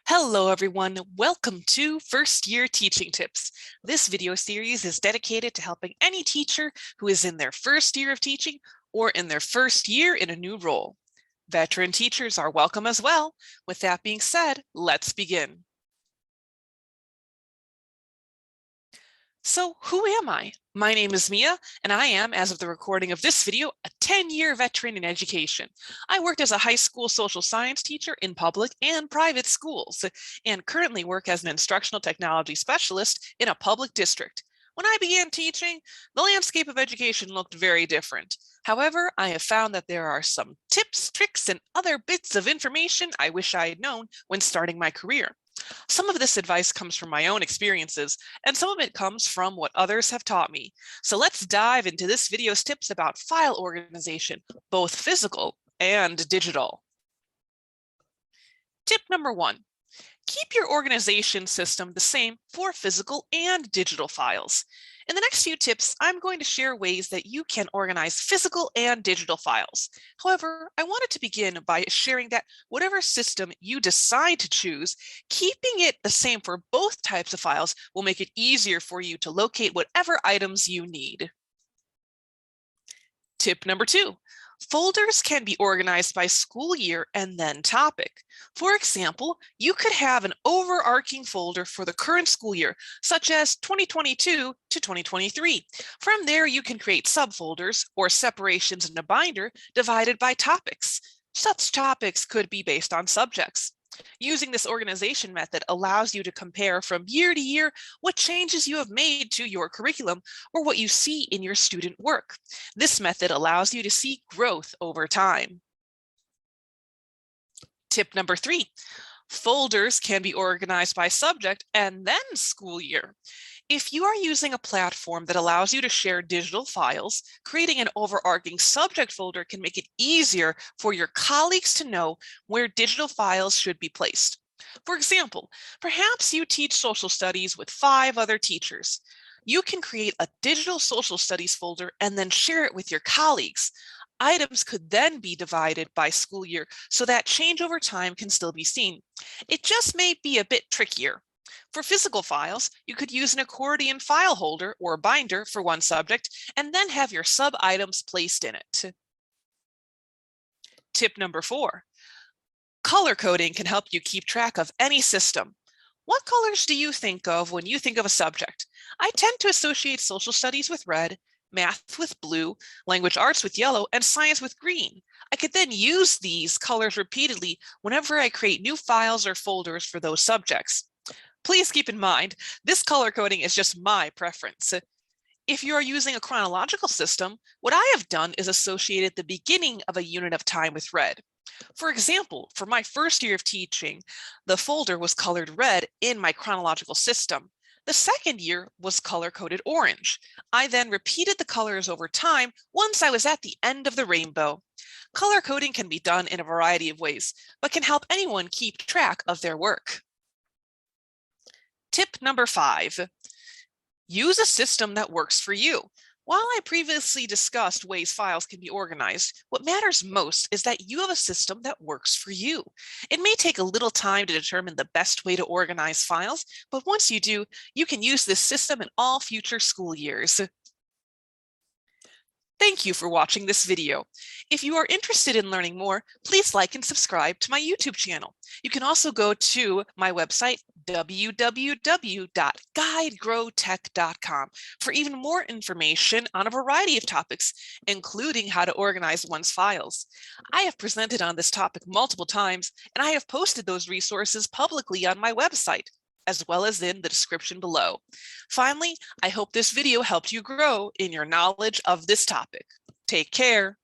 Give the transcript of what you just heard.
Hello everyone, welcome to First Year Teaching Tips. This video series is dedicated to helping any teacher who is in their first year of teaching or in their first year in a new role. Veteran teachers are welcome as well. With that being said, let's begin. So who am I? My name is Mia, and I am, as of the recording of this video, a 10-year veteran in education. I worked as a high school social science teacher in public and private schools, and currently work as an instructional technology specialist in a public district. When I began teaching, the landscape of education looked very different. However, I have found that there are some tips, tricks, and other bits of information I wish I had known when starting my career. Some of this advice comes from my own experiences, and some of it comes from what others have taught me. So let's dive into this video's tips about file organization, both physical and digital. Tip number 1, keep your organization system the same for physical and digital files. In the next few tips, I'm going to share ways that you can organize physical and digital files. However, I wanted to begin by sharing that whatever system you decide to choose, keeping it the same for both types of files will make it easier for you to locate whatever items you need. Tip number 2, folders can be organized by school year and then topic. For example, you could have an overarching folder for the current school year, such as 2022 to 2023. From there, you can create subfolders or separations in a binder divided by topics. Such topics could be based on subjects. Using this organization method allows you to compare from year to year what changes you have made to your curriculum or what you see in your student work. This method allows you to see growth over time. Tip number 3, folders can be organized by subject and then school year. If you are using a platform that allows you to share digital files, creating an overarching subject folder can make it easier for your colleagues to know where digital files should be placed. For example, perhaps you teach social studies with 5 other teachers. You can create a digital social studies folder and then share it with your colleagues. Items could then be divided by school year so that change over time can still be seen. It just may be a bit trickier. For physical files, you could use an accordion file holder or binder for one subject and then have your sub-items placed in it. Tip number 4, color coding can help you keep track of any system. What colors do you think of when you think of a subject? I tend to associate social studies with red, math with blue, language arts with yellow, and science with green. I could then use these colors repeatedly whenever I create new files or folders for those subjects. Please keep in mind, this color coding is just my preference. If you are using a chronological system, what I have done is associated the beginning of a unit of time with red. For example, for my first year of teaching, the folder was colored red in my chronological system. The second year was color-coded orange. I then repeated the colors over time once I was at the end of the rainbow. Color coding can be done in a variety of ways, but can help anyone keep track of their work. Tip number 5, use a system that works for you. While I previously discussed ways files can be organized, what matters most is that you have a system that works for you. It may take a little time to determine the best way to organize files, but once you do, you can use this system in all future school years. Thank you for watching this video. If you are interested in learning more, please like and subscribe to my YouTube channel. You can also go to my website, www.guidegrowtech.com, for even more information on a variety of topics, including how to organize one's files. I have presented on this topic multiple times, and I have posted those resources publicly on my website, as well as in the description below. Finally, I hope this video helped you grow in your knowledge of this topic. Take care.